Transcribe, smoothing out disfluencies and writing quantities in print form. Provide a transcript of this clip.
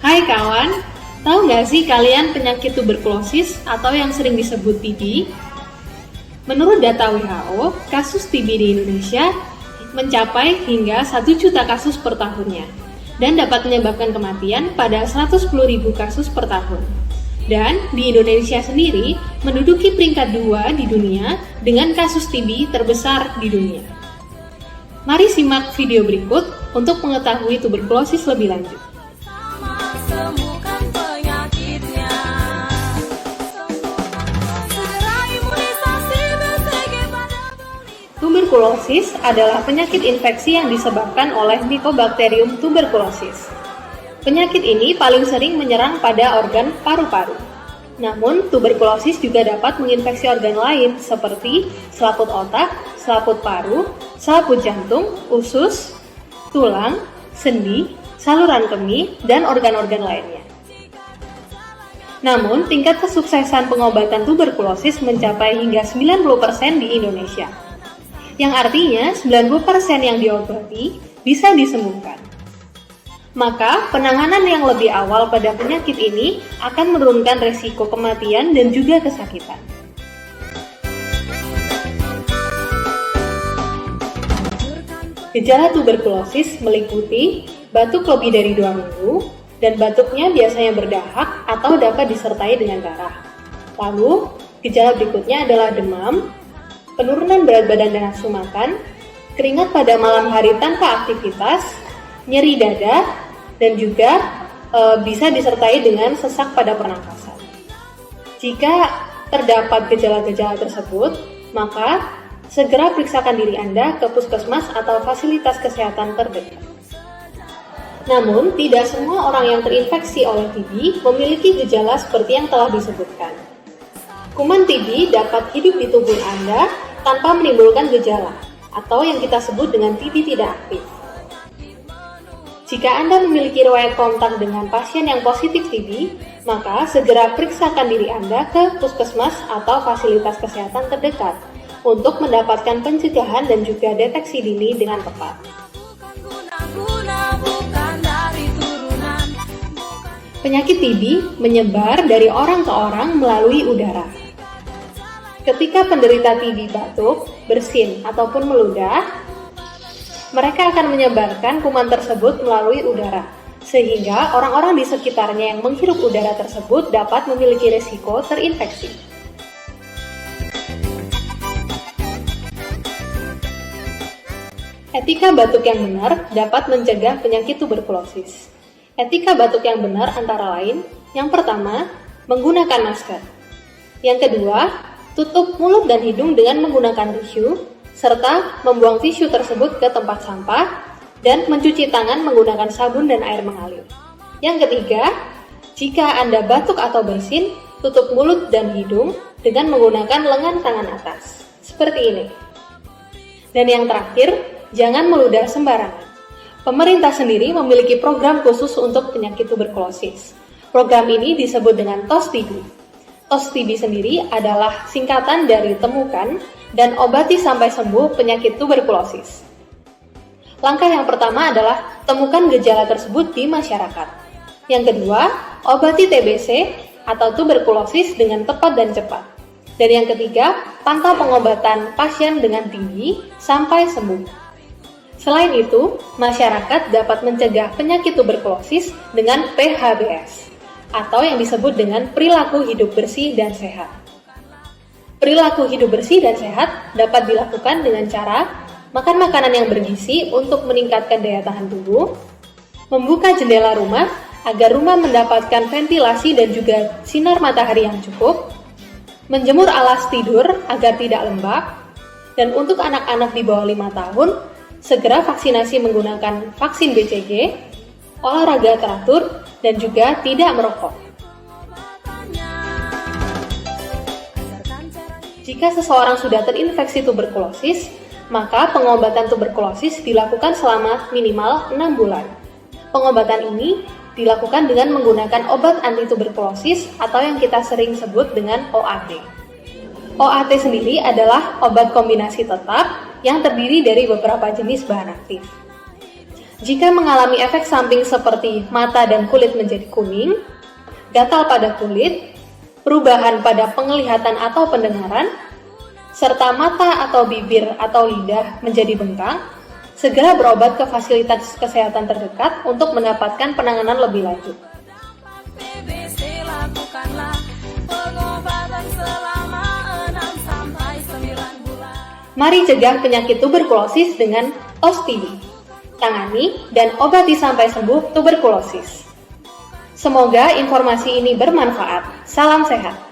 Hai kawan, tahu nggak sih kalian penyakit tuberkulosis atau yang sering disebut TB? Menurut data WHO, kasus TB di Indonesia mencapai hingga 1 juta kasus per tahunnya dan dapat menyebabkan kematian pada 110.000 kasus per tahun. Dan di Indonesia sendiri menduduki peringkat 2 di dunia dengan kasus TB terbesar di dunia. Mari simak video berikut untuk mengetahui tuberkulosis lebih lanjut. Tuberkulosis adalah penyakit infeksi yang disebabkan oleh Mycobacterium tuberculosis. Penyakit ini paling sering menyerang pada organ paru-paru. Namun, tuberkulosis juga dapat menginfeksi organ lain seperti selaput otak, selaput paru, selaput jantung, usus, tulang, sendi, saluran kemih, dan organ-organ lainnya. Namun, tingkat kesuksesan pengobatan tuberkulosis mencapai hingga 90% di Indonesia. Yang artinya 90% yang diobati bisa disembuhkan. Maka, penanganan yang lebih awal pada penyakit ini akan menurunkan resiko kematian dan juga kesakitan. Gejala tuberkulosis meliputi batuk lebih dari 2 minggu, dan batuknya biasanya berdahak atau dapat disertai dengan darah. Lalu, gejala berikutnya adalah demam, penurunan berat badan dan nafsu makan, keringat pada malam hari tanpa aktivitas, nyeri dada, dan juga bisa disertai dengan sesak pada pernafasan. Jika terdapat gejala-gejala tersebut, maka segera periksakan diri Anda ke puskesmas atau fasilitas kesehatan terdekat. Namun, tidak semua orang yang terinfeksi oleh TB memiliki gejala seperti yang telah disebutkan. Kuman TB dapat hidup di tubuh Anda tanpa menimbulkan gejala, atau yang kita sebut dengan TB tidak aktif. Jika Anda memiliki riwayat kontak dengan pasien yang positif TB, maka segera periksakan diri Anda ke puskesmas atau fasilitas kesehatan terdekat untuk mendapatkan pencegahan dan juga deteksi dini dengan tepat. Penyakit TB menyebar dari orang ke orang melalui udara. Ketika penderita TB batuk, bersin, ataupun meludah, mereka akan menyebarkan kuman tersebut melalui udara, sehingga orang-orang di sekitarnya yang menghirup udara tersebut dapat memiliki risiko terinfeksi. Etika batuk yang benar dapat mencegah penyakit tuberkulosis. Etika batuk yang benar antara lain, yang pertama, menggunakan masker. Yang kedua, tutup mulut dan hidung dengan menggunakan tisu, serta membuang tisu tersebut ke tempat sampah, dan mencuci tangan menggunakan sabun dan air mengalir. Yang ketiga, jika Anda batuk atau bersin, tutup mulut dan hidung dengan menggunakan lengan tangan atas, seperti ini. Dan yang terakhir, jangan meludah sembarangan. Pemerintah sendiri memiliki program khusus untuk penyakit tuberkulosis. Program ini disebut dengan TOS-TB. TOS-TB sendiri adalah singkatan dari temukan dan obati sampai sembuh penyakit tuberkulosis. Langkah yang pertama adalah temukan gejala tersebut di masyarakat. Yang kedua, obati TBC atau tuberkulosis dengan tepat dan cepat. Dan yang ketiga, pantau pengobatan pasien dengan tinggi sampai sembuh. Selain itu, masyarakat dapat mencegah penyakit tuberkulosis dengan PHBS atau yang disebut dengan perilaku hidup bersih dan sehat. Perilaku hidup bersih dan sehat dapat dilakukan dengan cara makan makanan yang bergizi untuk meningkatkan daya tahan tubuh, membuka jendela rumah agar rumah mendapatkan ventilasi dan juga sinar matahari yang cukup, menjemur alas tidur agar tidak lembab, dan untuk anak-anak di bawah 5 tahun, segera vaksinasi menggunakan vaksin BCG, olahraga teratur, dan juga tidak merokok. Jika seseorang sudah terinfeksi tuberkulosis, maka pengobatan tuberkulosis dilakukan selama minimal 6 bulan. Pengobatan ini dilakukan dengan menggunakan obat anti-tuberkulosis atau yang kita sering sebut dengan OAT. OAT sendiri adalah obat kombinasi tetap yang terdiri dari beberapa jenis bahan aktif. Jika mengalami efek samping seperti mata dan kulit menjadi kuning, gatal pada kulit, perubahan pada penglihatan atau pendengaran, serta mata atau bibir atau lidah menjadi bengkak, segera berobat ke fasilitas kesehatan terdekat untuk mendapatkan penanganan lebih lanjut. Mari cegah penyakit tuberkulosis dengan tos TB. Tangani dan obati sampai sembuh tuberkulosis. Semoga informasi ini bermanfaat. Salam sehat.